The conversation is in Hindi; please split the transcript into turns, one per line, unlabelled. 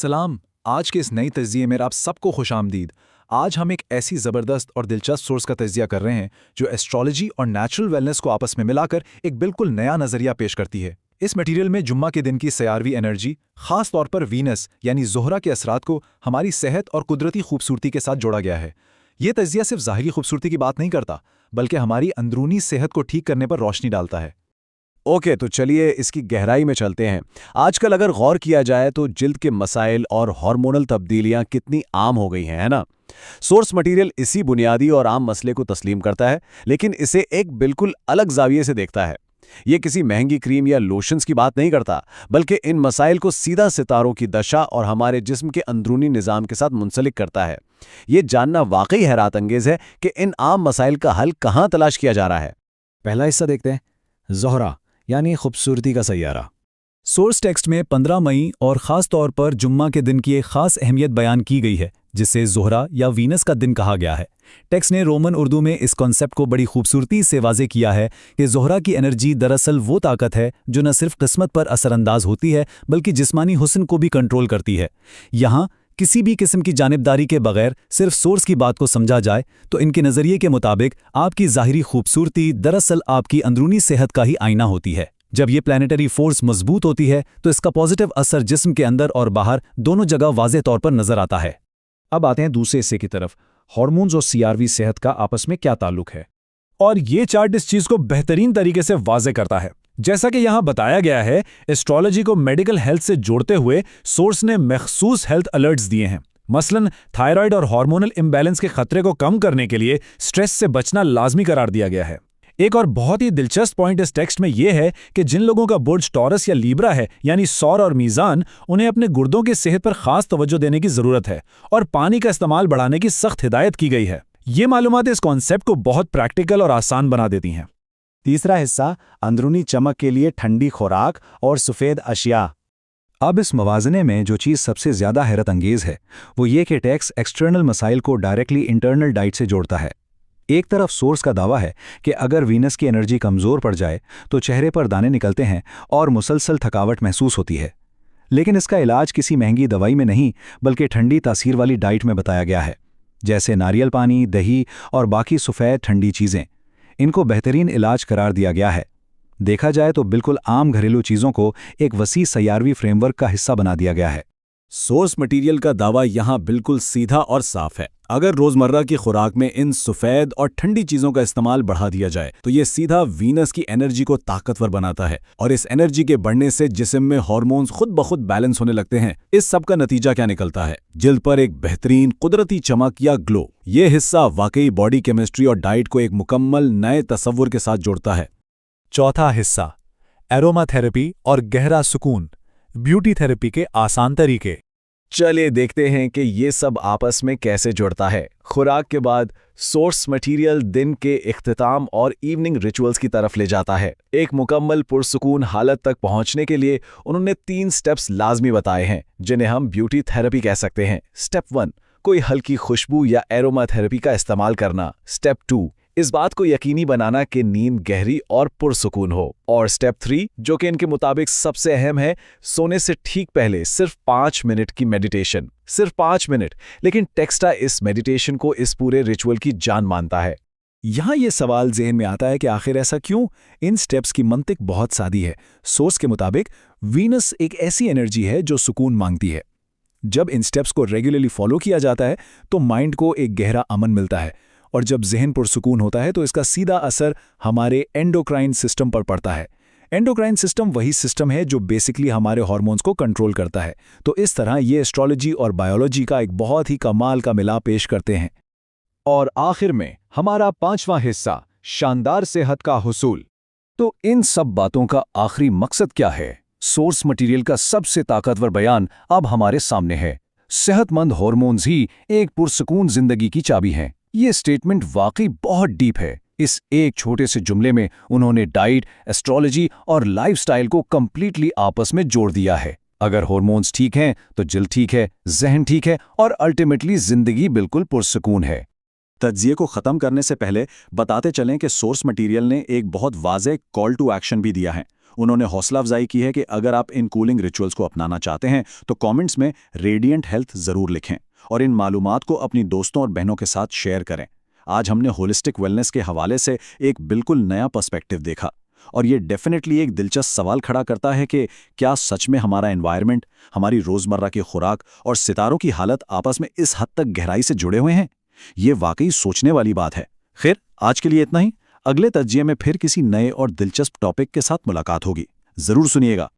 सलाम। आज के इस नई तज्ज़िये में आप सबको खुशामदीद। आज हम एक ऐसी ज़बरदस्त और दिलचस्प सोर्स का तज्ज़िया कर रहे हैं जो एस्ट्रोलॉजी और नेचुरल वेलनेस को आपस में मिलाकर एक बिल्कुल नया नज़रिया पेश करती है। इस मटेरियल में जुम्मा के दिन की सयारवी एनर्जी, खास तौर पर वीनस यानी ज़ोहरा के असरात को हमारी सेहत और कुदरती खूबसूरती के साथ जोड़ा गया है। ये तज्ज़िया सिर्फ ज़ाहिरी खूबसूरती की बात नहीं करता, बल्कि हमारी अंदरूनी सेहत को ठीक करने पर रोशनी डालता है।
ओके, तो चलिए इसकी गहराई में चलते हैं। आजकल अगर गौर किया जाए तो जिल्द के मसाइल और हार्मोनल तब्दीलियां कितनी आम हो गई हैं, है ना? सोर्स मटेरियल इसी बुनियादी और आम मसले को तस्लीम करता है, लेकिन इसे एक बिल्कुल अलग जाविये से देखता है। ये किसी महंगी क्रीम या लोशंस की बात नहीं करता, बल्कि इन मसाइल को सीधा सितारों की दशा और हमारे जिस्म के अंदरूनी निज़ाम के साथ मुंसलिक करता है। ये जानना वाकई हैरत अंगेज है कि इन आम मसाइल का हल कहाँ तलाश किया जा रहा है।
पहला हिस्सा देखते हैं, ज़ोहरा यानी खूबसूरती का सैयारा।
सोर्स टेक्स्ट में 15 मई और ख़ास तौर पर जुम्मा के दिन की एक ख़ास अहमियत बयान की गई है, जिसे ज़ोहरा या वीनस का दिन कहा गया है। टेक्स्ट ने रोमन उर्दू में इस कॉन्सेप्ट को बड़ी खूबसूरती से वाज़े किया है कि ज़ोहरा की एनर्जी दरअसल वो ताकत है जो न सिर्फ किस्मत पर असरअंदाज होती है, बल्कि जिस्मानी हुस्न को भी कंट्रोल करती है। यहाँ किसी भी किस्म की जानिबदारी के बगैर सिर्फ सोर्स की बात को समझा जाए तो इनके नज़रिए के मुताबिक आपकी ज़ाहिरी खूबसूरती दरअसल आपकी अंदरूनी सेहत का ही आईना होती है। जब ये प्लानिटरी फोर्स मजबूत होती है तो इसका पॉजिटिव असर जिस्म के अंदर और बाहर दोनों जगह वाज़े तौर पर नजर आता है।
अब आते हैं दूसरे हिस्से की तरफ, हार्मोन्स और सीआरवी सेहत का आपस में क्या ताल्लुक है।
और ये चार्ट इस चीज को बेहतरीन तरीके से वाज़े करता है। जैसा कि यहां बताया गया है, एस्ट्रोलॉजी को मेडिकल हेल्थ से जोड़ते हुए सोर्स ने मखसूस हेल्थ अलर्ट्स दिए हैं। मसलन थायराइड और हार्मोनल इम्बैलेंस के खतरे को कम करने के लिए स्ट्रेस से बचना लाजमी करार दिया गया है। एक और बहुत ही दिलचस्प पॉइंट इस टेक्स्ट में यह है कि जिन लोगों का बुर्ज टॉरस या लीब्रा है, यानी सौर और मीज़ान, उन्हें अपने गुर्दों की सेहत पर खास तवज्जो देने की जरूरत है और पानी का इस्तेमाल बढ़ाने की सख्त हिदायत की गई है। ये मालूमात इस कॉन्सेप्ट को बहुत प्रैक्टिकल और आसान बना देती हैं।
तीसरा हिस्सा, अंदरूनी चमक के लिए ठंडी खुराक और सफ़ेद अशिया।
अब इस मवाजने में जो चीज़ सबसे ज़्यादा हैरत अंगेज़ है वो ये कि टेक्स्ट एक्सटर्नल मसाइल को डायरेक्टली इंटरनल डाइट से जोड़ता है। एक तरफ सोर्स का दावा है कि अगर वीनस की एनर्जी कमज़ोर पड़ जाए तो चेहरे पर दाने निकलते हैं और मुसलसल थकावट महसूस होती है, लेकिन इसका इलाज किसी महंगी दवाई में नहीं बल्कि ठंडी तासीर वाली डाइट में बताया गया है, जैसे नारियल पानी, दही और बाकी सफ़ेद ठंडी चीज़ें। इनको बेहतरीन इलाज करार दिया गया है। देखा जाए तो बिल्कुल आम घरेलू चीज़ों को एक वसी सयारवी फ्रेमवर्क का हिस्सा बना दिया गया है।
सोर्स मटेरियल का दावा यहाँ बिल्कुल सीधा और साफ है। अगर रोजमर्रा की खुराक में इन सफ़ेद और ठंडी चीजों का इस्तेमाल बढ़ा दिया जाए तो ये सीधा वीनस की एनर्जी को ताकतवर बनाता है, और इस एनर्जी के बढ़ने से जिस्म में हार्मोन्स खुद ब खुद बैलेंस होने लगते हैं। इस सब का नतीजा क्या निकलता है? जिल्द पर एक बेहतरीन कुदरती चमक या ग्लो। ये हिस्सा वाकई बॉडी केमिस्ट्री और डाइट को एक मुकम्मल नए तसव्वुर के साथ जोड़ता है।
चौथा हिस्सा, एरोमा थेरेपी और गहरा सुकून, ब्यूटी थेरेपी के आसान तरीके।
चलिए देखते हैं कि ये सब आपस में कैसे जुड़ता है। खुराक के बाद सोर्स मटेरियल दिन के इख्तिताम और इवनिंग रिचुअल्स की तरफ ले जाता है। एक मुकम्मल पुरसुकून हालत तक पहुंचने के लिए उन्होंने 3 स्टेप्स लाजमी बताए हैं, जिन्हें हम ब्यूटी थेरेपी कह सकते हैं। स्टेप 1, कोई हल्की खुशबू या एरोमा थेरेपी का इस्तेमाल करना। स्टेप 2, इस बात को यकीनी बनाना कि नींद गहरी और पुरसुकून हो। और स्टेप 3, जो कि इनके मुताबिक सबसे अहम है, सोने से ठीक पहले सिर्फ 5 मिनट की मेडिटेशन। सिर्फ 5 मिनट, लेकिन टेक्स्टा इस मेडिटेशन को इस पूरे रिचुअल की जान मानता है।
यहाँ ये सवाल ज़हन में आता है कि आखिर ऐसा क्यों? इन स्टेप्स की मंतिक बहुत सादी है। सोर्स के मुताबिक वीनस एक ऐसी एनर्जी है जो सुकून मांगती है। जब इन स्टेप्स को रेगुलरली फॉलो किया जाता है तो माइंड को एक गहरा अमन मिलता है, और जब जहन पुरसुकून होता है तो इसका सीधा असर हमारे एंडोक्राइन सिस्टम पर पड़ता है। एंडोक्राइन सिस्टम वही सिस्टम है जो बेसिकली हमारे हार्मोन्स को कंट्रोल करता है। तो इस तरह ये एस्ट्रोलॉजी और बायोलॉजी का एक बहुत ही कमाल का मिलाप पेश करते हैं।
और आखिर में हमारा 5वां हिस्सा, शानदार सेहत का हुसूल। तो इन सब बातों का आखिरी मकसद क्या है? सोर्स मटेरियल का सबसे ताकतवर बयान अब हमारे सामने है। सेहतमंद हार्मोन्स ही एक पुरसुकून जिंदगी की चाबी हैं। ये स्टेटमेंट वाकई बहुत डीप है। इस एक छोटे से जुमले में उन्होंने डाइट, एस्ट्रोलॉजी और लाइफस्टाइल को कंप्लीटली आपस में जोड़ दिया है। अगर हार्मोन्स ठीक हैं तो दिल ठीक है, जहन ठीक है और अल्टीमेटली जिंदगी बिल्कुल पुरसुकून है।
तज्जिए को ख़त्म करने से पहले बताते चलें कि सोर्स मटेरियल ने एक बहुत वाज़ेह कॉल टू एक्शन भी दिया है।
उन्होंने हौसला अफजाई की है कि अगर आप इन कूलिंग रिचुअल्स को अपनाना चाहते हैं तो कमेंट्स में रेडिएंट हेल्थ जरूर लिखें और इन मालूमात को अपनी दोस्तों और बहनों के साथ शेयर करें। आज हमने होलिस्टिक वेलनेस के हवाले से एक बिल्कुल नया पर्सपेक्टिव देखा और ये डेफिनेटली एक दिलचस्प सवाल खड़ा करता है कि क्या सच में हमारा एनवायरनमेंट, हमारी रोजमर्रा की खुराक और सितारों की हालत आपस में इस हद तक गहराई से जुड़े हुए हैं? ये वाकई सोचने वाली बात है। खैर, आज के लिए इतना ही। अगले तज्जिये में फिर किसी नए और दिलचस्प टॉपिक के साथ मुलाकात होगी। जरूर सुनिएगा।